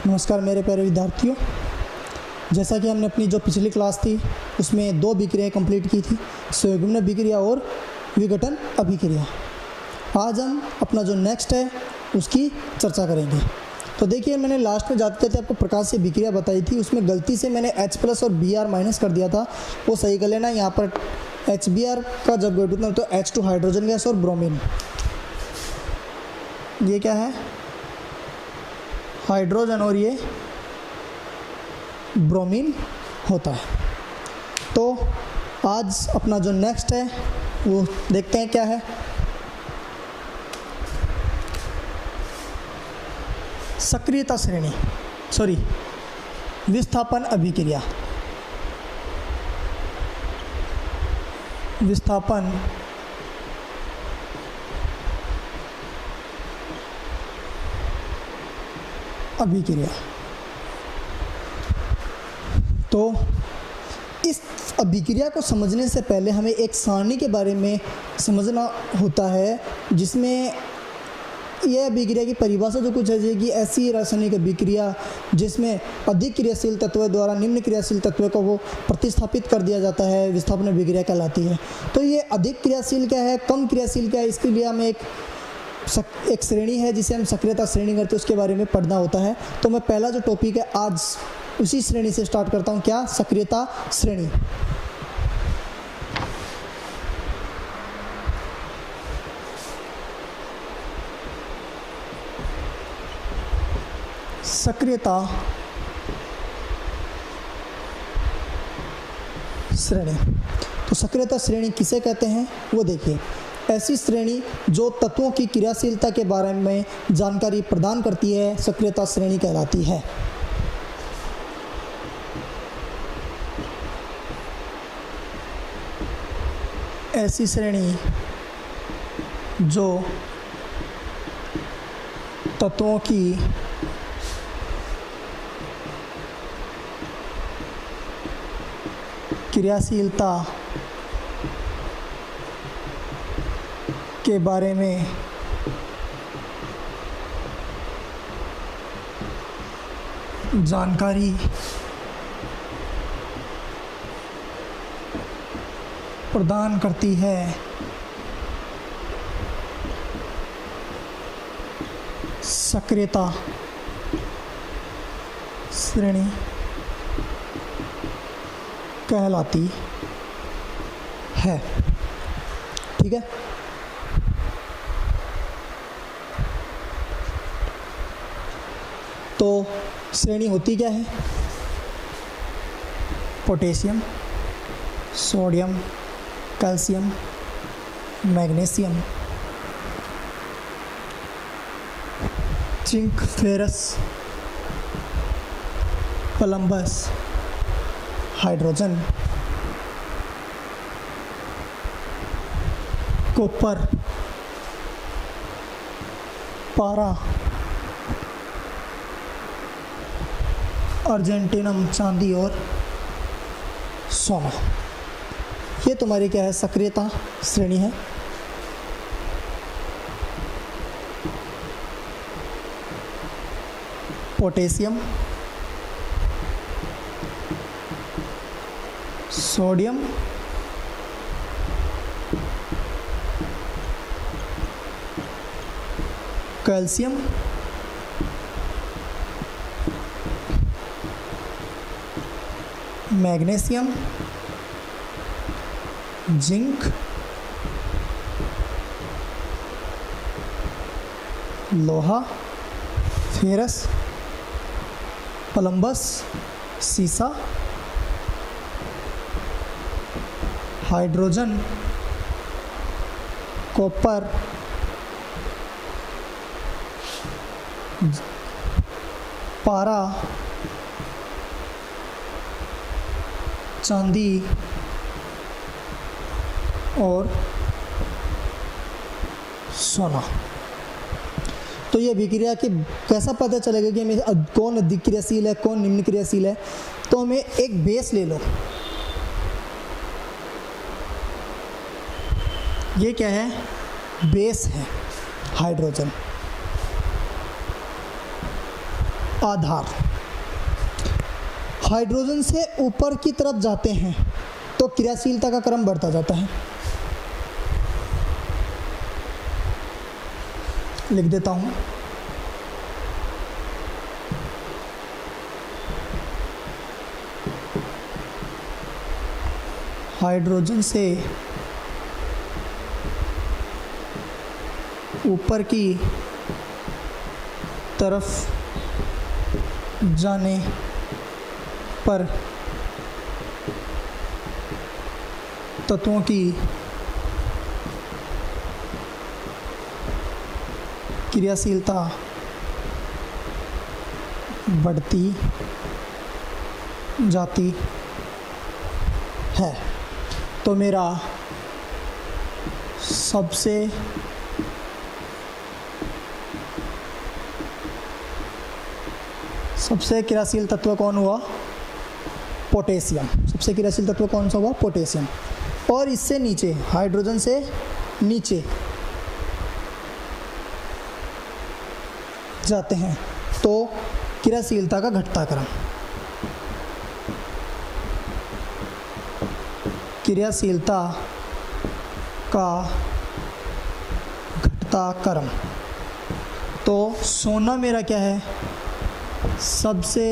नमस्कार मेरे प्यारे विद्यार्थियों। जैसा कि हमने अपनी जो पिछली क्लास थी उसमें 2 अभिक्रियाएँ कंप्लीट की थी, संयुग्मन अभिक्रिया और विघटन अभिक्रिया। आज हम अपना जो नेक्स्ट है उसकी चर्चा करेंगे। तो देखिए, मैंने लास्ट में जाते थे आपको प्रकाशीय अभिक्रिया बताई थी, उसमें गलती से मैंने H+ और Br- कर दिया था, वो सही कर लेना। यहाँ पर HBr का जब विघटन तो H2 हाइड्रोजन गैस और ब्रोमीन, ये क्या है हाइड्रोजन और ये ब्रोमीन होता है। तो आज अपना जो नेक्स्ट है वो देखते हैं क्या है। सक्रियता श्रेणी, विस्थापन अभिक्रिया। विस्थापन अभिक्रिया। तो इस अभिक्रिया को समझने से पहले हमें एक सारणी के बारे में समझना होता है, जिसमें यह अभिक्रिया की परिभाषा जो कुछ है कि ऐसी रासायनिक अभिक्रिया जिसमें अधिक क्रियाशील तत्व द्वारा निम्न क्रियाशील तत्व को वो प्रतिस्थापित कर दिया जाता है, विस्थापन अभिक्रिया कहलाती है। तो ये अधिक क्रियाशील क्या है, कम क्रियाशील क्या है, इसके लिए हमें एक श्रेणी है जिसे हम सक्रियता श्रेणी करते हैं, उसके बारे में पढ़ना होता है। तो मैं पहला जो टॉपिक है आज उसी श्रेणी से स्टार्ट करता हूँ। क्या? सक्रियता श्रेणी। सक्रियता श्रेणी। तो सक्रियता श्रेणी किसे कहते हैं वो देखिए। ऐसी श्रेणी जो तत्वों की क्रियाशीलता के बारे में जानकारी प्रदान करती है, सक्रियता श्रेणी कहलाती है। ऐसी श्रेणी जो तत्वों की क्रियाशीलता के बारे में जानकारी प्रदान करती है, सक्रियता श्रेणी कहलाती है। ठीक है। तो श्रेणी होती क्या है? Potassium, sodium, calcium, magnesium, zinc, ferrous, plumbus, hydrogen, copper, पारा, अर्जेंटिनम, चांदी और सोना। ये तुम्हारी क्या है? सक्रियता श्रेणी है। Potassium, sodium, calcium, magnesium, zinc, लोहा, फेरस, प्लम्बस, सीसा, हाइड्रोजन, कॉपर, पारा, चांदी और सोना। तो ये अभिक्रिया की कैसा पता चलेगा कि हमें कौन अधिक क्रियाशील है, कौन निम्न क्रियाशील है? तो हमें एक बेस ले लो। ये क्या है? बेस है हाइड्रोजन। आधार हाइड्रोजन से ऊपर की तरफ जाते हैं तो क्रियाशीलता का क्रम बढ़ता जाता है। लिख देता हूं, हाइड्रोजन से ऊपर की तरफ जाने पर तत्वों की क्रियाशीलता बढ़ती जाती है। तो मेरा सबसे क्रियाशील तत्व कौन हुआ? पोटेशियम। सबसे क्रियाशील तत्व कौन सा हुआ? पोटेशियम। और इससे नीचे, हाइड्रोजन से नीचे जाते हैं तो क्रियाशीलता का घटता क्रम, क्रियाशीलता का घटता क्रम। तो सोना मेरा क्या है? सबसे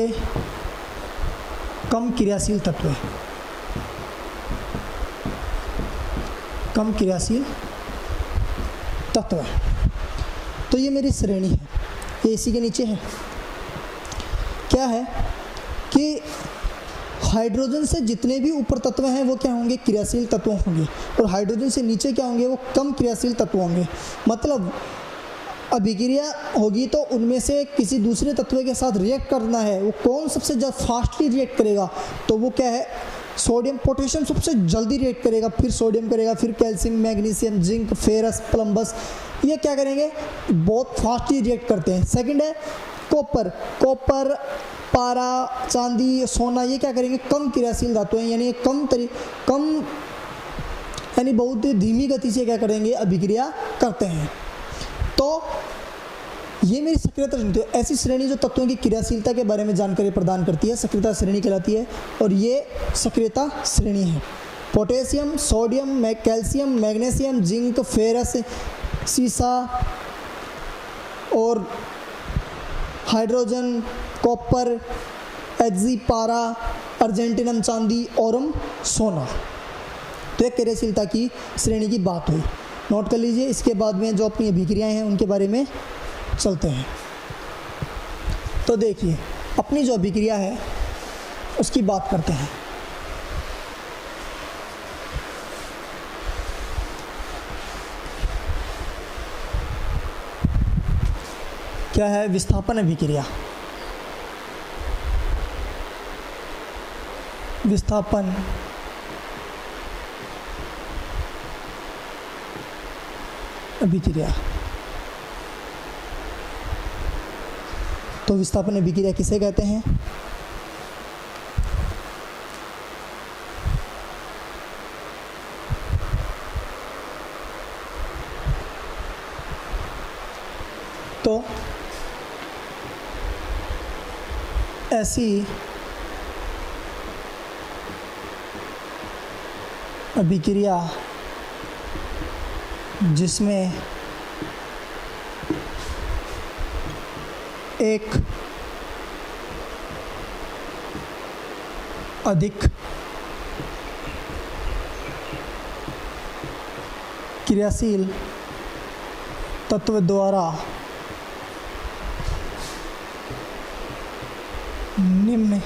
कम क्रियाशील तत्व है, कम क्रियाशील तत्व है। तो ये मेरी श्रेणी है, ये इसी के नीचे है। क्या है कि हाइड्रोजन से जितने भी ऊपर तत्व हैं वो क्या होंगे? क्रियाशील तत्व होंगे, और हाइड्रोजन से नीचे क्या होंगे? वो कम क्रियाशील तत्व होंगे। मतलब अभिक्रिया होगी तो उनमें से किसी दूसरे तत्व के साथ रिएक्ट करना है, वो कौन सबसे ज़्यादा फास्टली रिएक्ट करेगा? तो वो क्या है? सोडियम। पोटेशियम सबसे जल्दी रिएक्ट करेगा, फिर सोडियम करेगा, फिर कैल्शियम, मैग्नीशियम, जिंक, फेरस, प्लम्बस, ये क्या करेंगे? बहुत फास्टली रिएक्ट करते हैं। सेकंड है कॉपर। कॉपर, पारा, चांदी, सोना, ये क्या करेंगे? कम क्रियाशील धातु हैं, यानी यानी बहुत धीमी गति से क्या करेंगे? अभिक्रिया करते हैं। तो ये मेरी सक्रियता श्रेणी। तो ऐसी श्रेणी जो तत्वों की क्रियाशीलता के बारे में जानकारी प्रदान करती है, सक्रियता श्रेणी कहलाती है। और ये सक्रियता श्रेणी है। Potassium, sodium, calcium, magnesium, zinc, ferrous, सीसा और हाइड्रोजन, कॉपर, एग्जी, पारा, अर्जेंटिनम, चांदी, औरम, सोना। तो एक क्रियाशीलता की श्रेणी की बात हुई, नोट कर लीजिए। इसके बाद में जो अपनी अभिक्रियाएं हैं उनके बारे में चलते हैं। तो देखिए, अपनी जो अभिक्रिया है उसकी बात करते हैं। क्या है? विस्थापन अभिक्रिया। विस्थापन अभिक्रिया। तो विस्थापन अभिक्रिया किसे कहते हैं? तो ऐसी अभिक्रिया जिसमें एक अधिक क्रियाशील तत्व द्वारा निम्न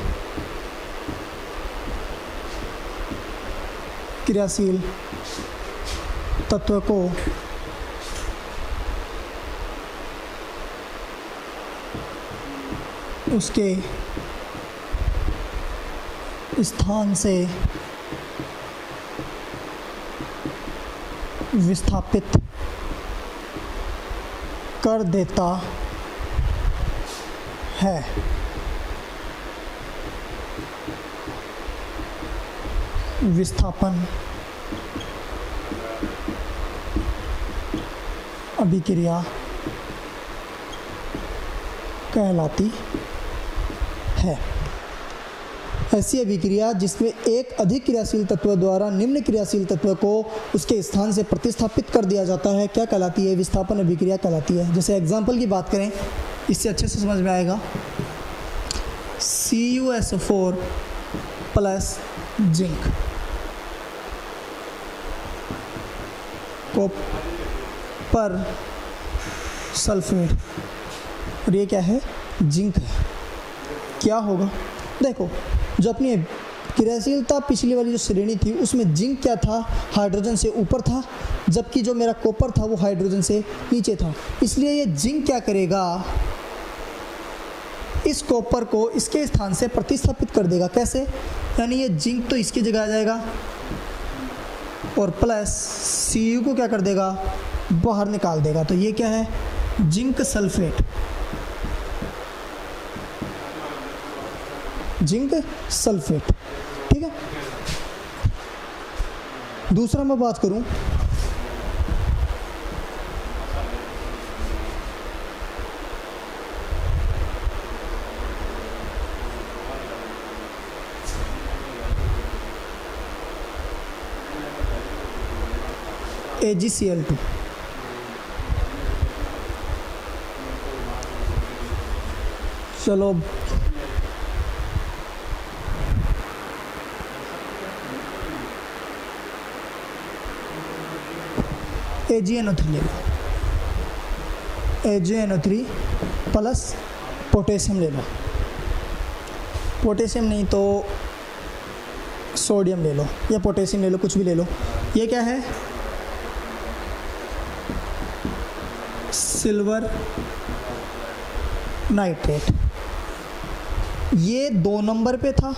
क्रियाशील तत्व को उसके स्थान से विस्थापित कर देता है। विस्थापन अभिक्रिया कहलाती है। ऐसी अभिक्रिया जिसमें एक अधिक क्रियाशील तत्व द्वारा निम्न क्रियाशील तत्व को उसके स्थान से प्रतिस्थापित कर दिया जाता है, क्या कहलाती है? विस्थापन अभिक्रिया कहलाती है। जैसे एग्जाम्पल की बात करें, इससे अच्छे से समझ में आएगा। CuSO4 plus zinc, copper sulphate, और ये क्या है? जिंक है। क्या होगा? देखो, जो अपनी क्रियाशीलता पिछली वाली जो श्रेणी थी उसमें जिंक क्या था? हाइड्रोजन से ऊपर था, जबकि जो मेरा कॉपर था वो हाइड्रोजन से नीचे था। इसलिए ये जिंक क्या करेगा? इस कॉपर को इसके स्थान से प्रतिस्थापित कर देगा। कैसे? यानी ये जिंक तो इसकी जगह आ जाएगा और प्लस Cu को क्या कर देगा? बाहर निकाल देगा। तो ये क्या है? Zinc sulphate, zinc sulphate. ठीक है। दूसरा मैं बात करूं, AgCl2। चलो AgNO3 ले लो, AgNO3 प्लस पोटेशियम ले लो, पोटेशियम नहीं तो सोडियम ले लो या पोटेशियम ले लो, कुछ भी ले लो। ये क्या है? Silver nitrate. ये 2 नंबर पे था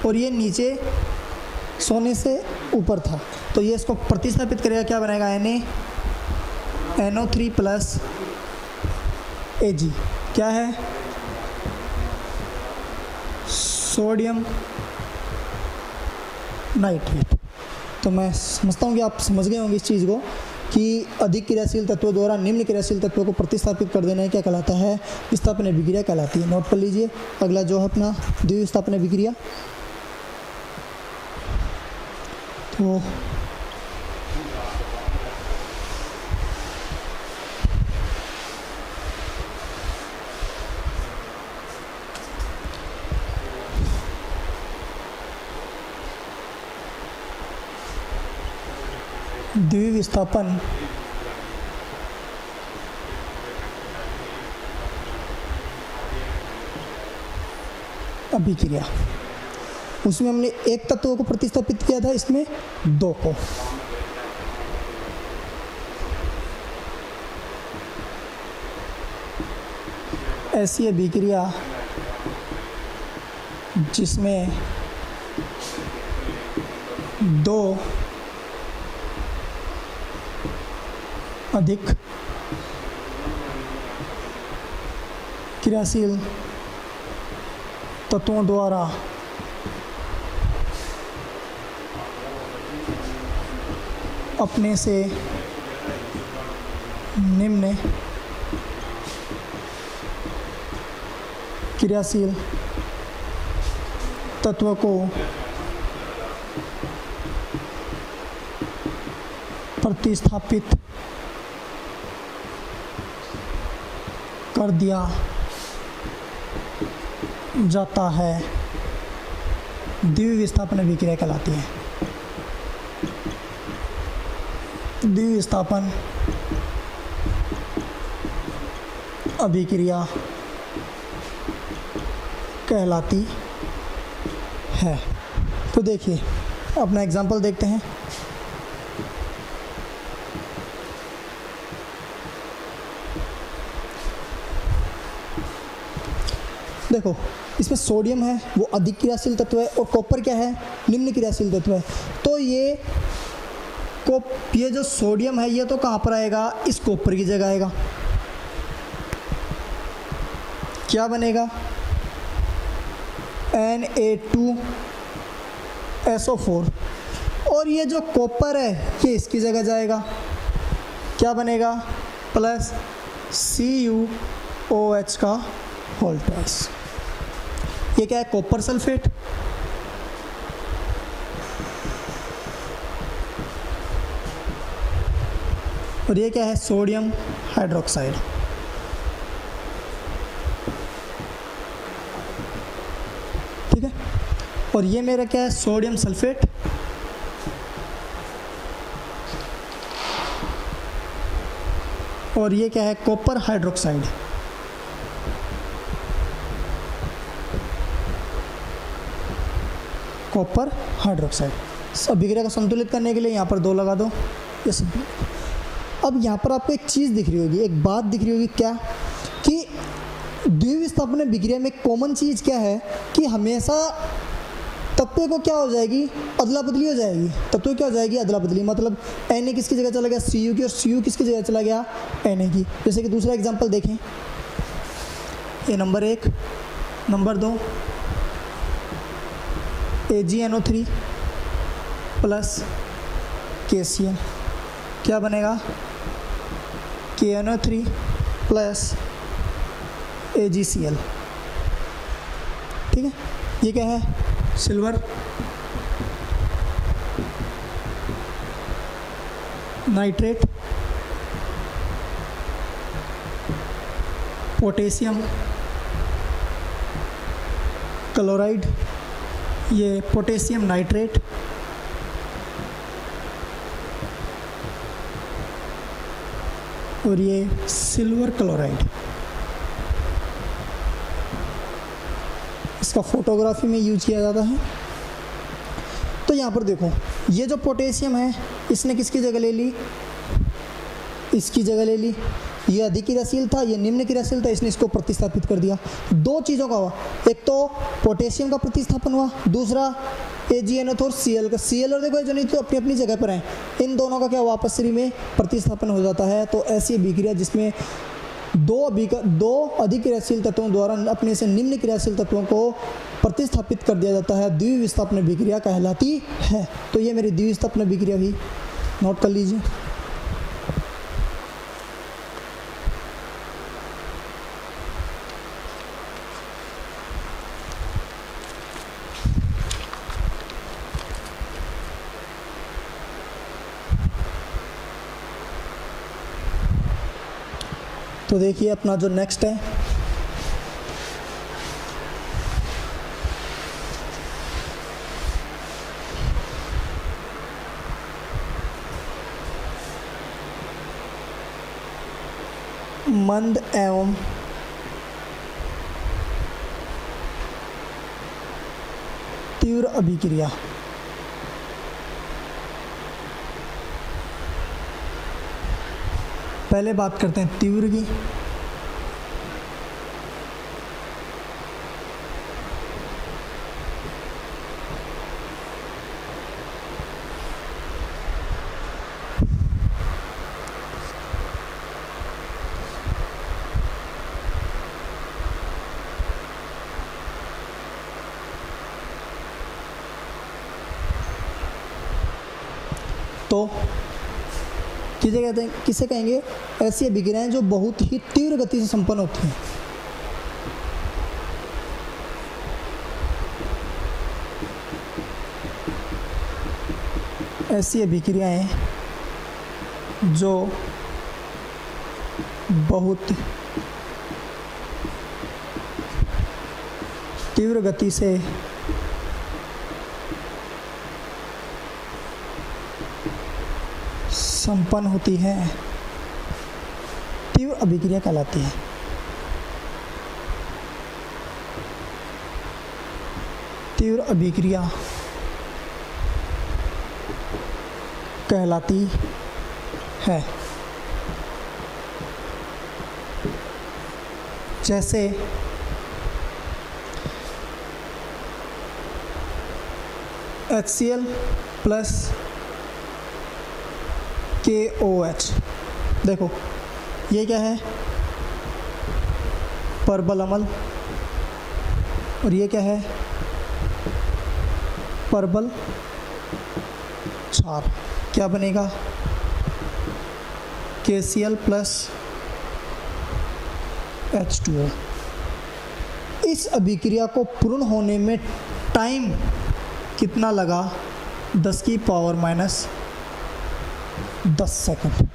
और ये नीचे सोने से ऊपर था, तो ये इसको प्रतिस्थापित करेगा, क्या बनेगा? NO3 plus Ag। क्या है? Sodium nitrate. तो मैं समझता हूँ कि आप समझ गए होंगे इस चीज़ को कि अधिक क्रियाशील तत्वों द्वारा निम्न क्रियाशील तत्वों को प्रतिस्थापित कर देना है, क्या कहलाता है? विस्थापन अभिक्रिया कहलाती है। नोट कर लीजिए। अगला जो है अपना द्विविस्थापन अभिक्रिया। तो द्विविस्थापन अभिक्रिया, उसमें हमने एक तत्व को प्रतिस्थापित किया था, इसमें 2 को। ऐसी अभिक्रिया जिसमें 2 अधिक क्रियाशील तत्वों द्वारा अपने से निम्न क्रियाशील तत्व को प्रतिस्थापित कर दिया जाता है, द्विविस्थापन अभिक्रिया कहलाती है। द्विविस्थापन अभिक्रिया कहलाती है। तो देखिए, अपना एग्जाम्पल देखते हैं। देखो, इसमें सोडियम है, वो अधिक क्रियाशील तत्व है, और कॉपर क्या है? निम्न क्रियाशील तत्व है। तो ये जो सोडियम है ये तो कहाँ पर आएगा? इस कॉपर की जगह आएगा। क्या बनेगा? Na2SO4। और ये जो कॉपर है ये इसकी जगह जाएगा, क्या बनेगा? प्लस CuOH का होल ट्वाइस। ये क्या है, कॉपर सल्फेट। और ये क्या है, सोडियम हाइड्रोक्साइड। ठीक है, और ये मेरा क्या है, सोडियम सल्फेट। और ये क्या है, कॉपर हाइड्रोक्साइड। Copper hydroxide. अभिक्रिया को संतुलित करने के लिए यहाँ पर 2 लगा दो, ये सब। अब यहाँ पर आपको एक चीज़ दिख रही होगी, एक बात दिख रही होगी, क्या कि द्विविस्थापन अभिक्रिया में कॉमन चीज़ क्या है कि हमेशा तत्व को क्या हो जाएगी, अदला बदली हो जाएगी। तत्व क्या हो जाएगी, अदला बदली। मतलब Na किसकी जगह चला गया, Cu की, और Cu किसकी जगह चला गया, Na की। जैसे कि दूसरा एग्जांपल देखें, ये number 1, number 2 AgNO3 plus KCl, क्या बनेगा, KNO3 प्लस AgCl। ठीक है, ये क्या है, सिल्वर, नाइट्रेट, पोटेशियम क्लोराइड, ये पोटेशियम नाइट्रेट, और ये सिल्वर क्लोराइड। इसका फोटोग्राफी में यूज किया जाता है। तो यहाँ पर देखो, ये जो पोटेशियम है इसने किसकी जगह ले ली, इसकी जगह ले ली। ये अधिक क्रियाशील था, ये निम्न क्रियाशील था, इसने इसको प्रतिस्थापित कर दिया। 2 चीज़ों का हुआ, एक तो पोटेशियम का प्रतिस्थापन हुआ, दूसरा AgNO3 और Cl का। Cl और देखो जो नहीं तो अपनी अपनी जगह पर हैं, इन दोनों का क्या हुआ, आपस में प्रतिस्थापन हो जाता है। तो ऐसी अभिक्रिया जिसमें 2 अधिक क्रियाशील तत्वों द्वारा अपने से निम्न क्रियाशील तत्वों को प्रतिस्थापित कर दिया जाता है, द्विविस्थापन अभिक्रिया कहलाती है। तो ये मेरी द्विविस्थापन अभिक्रिया भी नोट कर लीजिए। तो देखिए अपना जो नेक्स्ट है, मंद एवं तीव्र अभिक्रिया। पहले बात करते हैं तीव्र की। तो किसे कहते हैं, किसे कहेंगे, ऐसी अभिक्रियाएं जो बहुत ही तीव्र गति से संपन्न होती हैं। ऐसी अभिक्रियाएं जो बहुत तीव्र गति से संपन्न होती है, तीव्र अभिक्रिया कहलाती है। तीव्र अभिक्रिया कहलाती है। जैसे HCl प्लस KOH। देखो ये क्या है, परबल अम्ल, और ये क्या है, परबल क्षार। क्या बनेगा, KCl प्लस H2O। इस अभिक्रिया को पूर्ण होने में टाइम कितना लगा? 10 की पावर माइनस 10 सेकंड।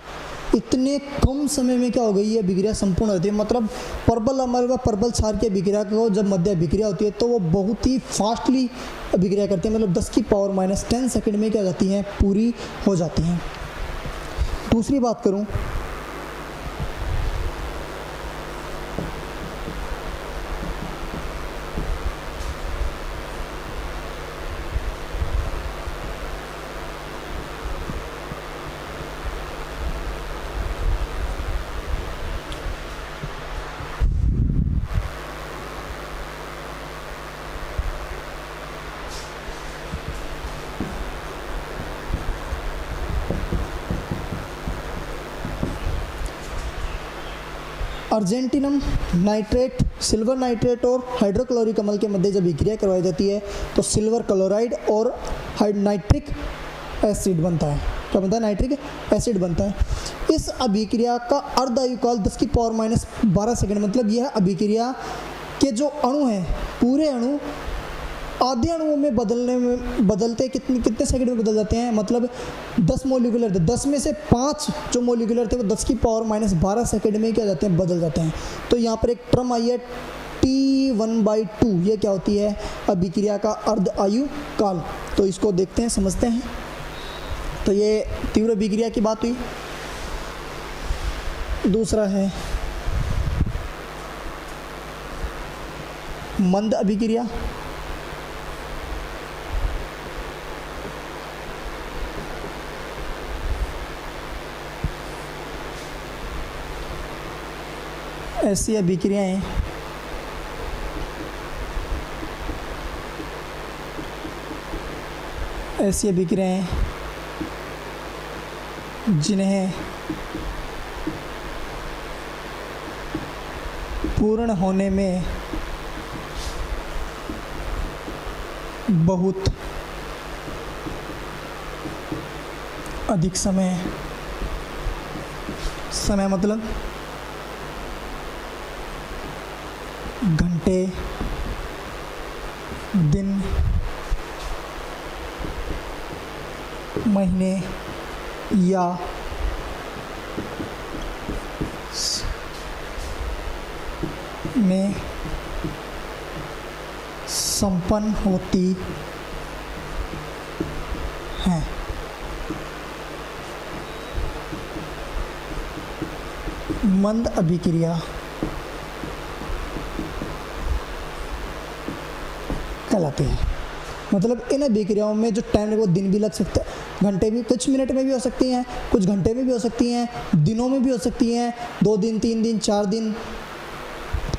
इतने कम समय में क्या हो गई ये अभिक्रिया संपूर्ण होती है। मतलब प्रबल अम्ल प्रबल क्षार की अभिक्रिया को जब मध्य अभिक्रिया होती है तो वो बहुत ही फास्टली अभिक्रिया करती है, मतलब 10 की पावर माइनस 10 सेकंड में क्या हो जाती हैं, पूरी हो जाती हैं। दूसरी बात करूं, अर्जेंटिनम नाइट्रेट, सिल्वर नाइट्रेट और हाइड्रोक्लोरिक अम्ल के मध्य जब अभिक्रिया करवाई जाती है तो सिल्वर क्लोराइड और नाइट्रिक एसिड बनता है। क्या बनता है? नाइट्रिक एसिड बनता है। इस अभिक्रिया का अर्ध आयुकाल 10 की पावर माइनस 12 सेकंड। मतलब यह अभिक्रिया के जो अणु हैं, पूरे अणु आधे अणुओं में बदलते कितने सेकंड में बदल जाते हैं? मतलब 10 मोलिकुलर थे, 10 में से 5 जो मोलिकुलर थे वो 10 की पावर माइनस 12 सेकंड में क्या जाते हैं, बदल जाते हैं। तो यहाँ पर एक टर्म आई है T1/2, ये क्या होती है? अभिक्रिया का अर्ध आयु काल। तो इसको देखते हैं, समझते हैं। तो ये तीव्र अभिक्रिया की बात हुई। दूसरा है मंद अभिक्रिया। ऐसी अभिक्रियाएं जिन्हें पूर्ण होने में बहुत अधिक समय मतलब घंटे, दिन, महीने या में संपन्न होती हैं। मंद अभिक्रिया कहलाती है। मतलब इन अभिक्रियाओं में जो टाइम है वो दिन भी लग सकता है, घंटे भी, कुछ मिनट में भी हो सकती हैं, कुछ घंटे में भी हो सकती हैं, दिनों में भी हो सकती हैं, 2 दिन, 3 दिन, 4 दिन,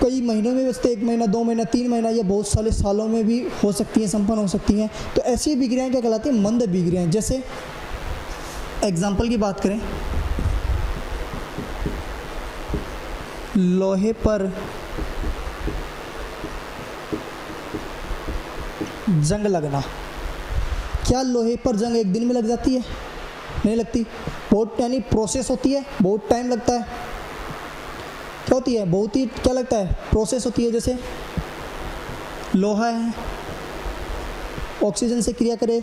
कई महीनों में भी हो सकते हैं, 1 महीना, 2 महीना, 3 महीना या बहुत सारे सालों में भी हो सकती हैं, संपन्न हो सकती हैं। तो ऐसी अभिक्रियाएं क्या कहलाती हैं? मंद अभिक्रियाएं। जैसे एग्जाम्पल की बात करें, लोहे पर जंग लगना। क्या लोहे पर जंग एक दिन में लग जाती है? नहीं लगती। बहुत यानी प्रोसेस होती है, बहुत टाइम लगता है। क्या होती है? बहुत ही क्या लगता है? प्रोसेस होती है। जैसे लोहा है, ऑक्सीजन से क्रिया करे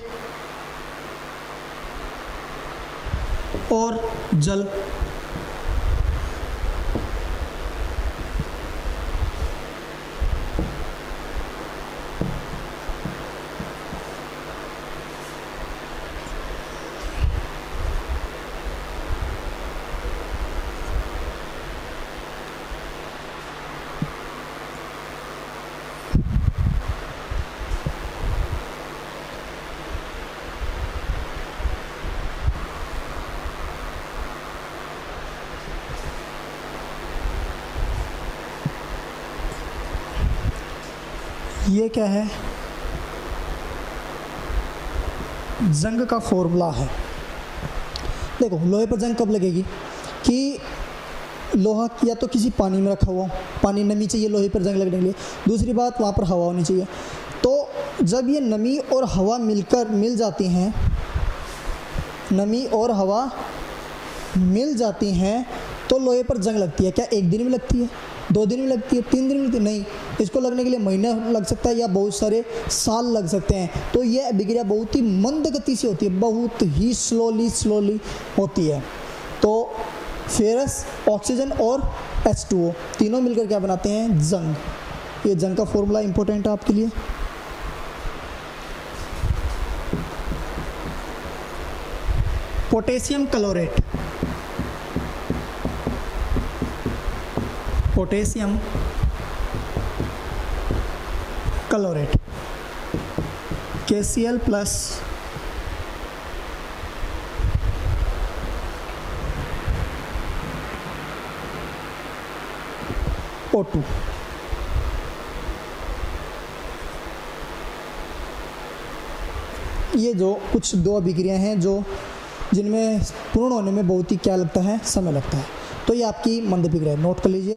और जल, ये क्या है? जंग का फॉर्मूला है। देखो लोहे पर जंग कब लगेगी कि लोहा या तो किसी पानी में रखा हुआ, पानी नमी चाहिए लोहे पर जंग लगने के लिए। दूसरी बात, वहाँ पर हवा होनी चाहिए। तो जब ये नमी और हवा मिल जाती हैं, नमी और हवा मिल जाती हैं तो लोहे पर जंग लगती है। क्या एक दिन में लगती है? 2 दिन में लगती है, 3 दिन में लगती है? नहीं, इसको लगने के लिए महीना लग सकता है या बहुत सारे साल लग सकते हैं। तो यह अभिक्रिया बहुत ही मंद गति से होती है, बहुत ही स्लोली होती है। तो फेरस, ऑक्सीजन और H2O तीनों मिलकर क्या बनाते हैं? जंग। ये जंग का फॉर्मूला इंपॉर्टेंट है आपके लिए। Potassium chlorate, potassium chlorate KCl plus O2। ये जो कुछ 2 अभिक्रियाएं हैं जो जिनमें पूर्ण होने में बहुत ही क्या लगता है? समय लगता है। तो ये आपकी मंद अभिक्रिया, नोट कर लीजिए।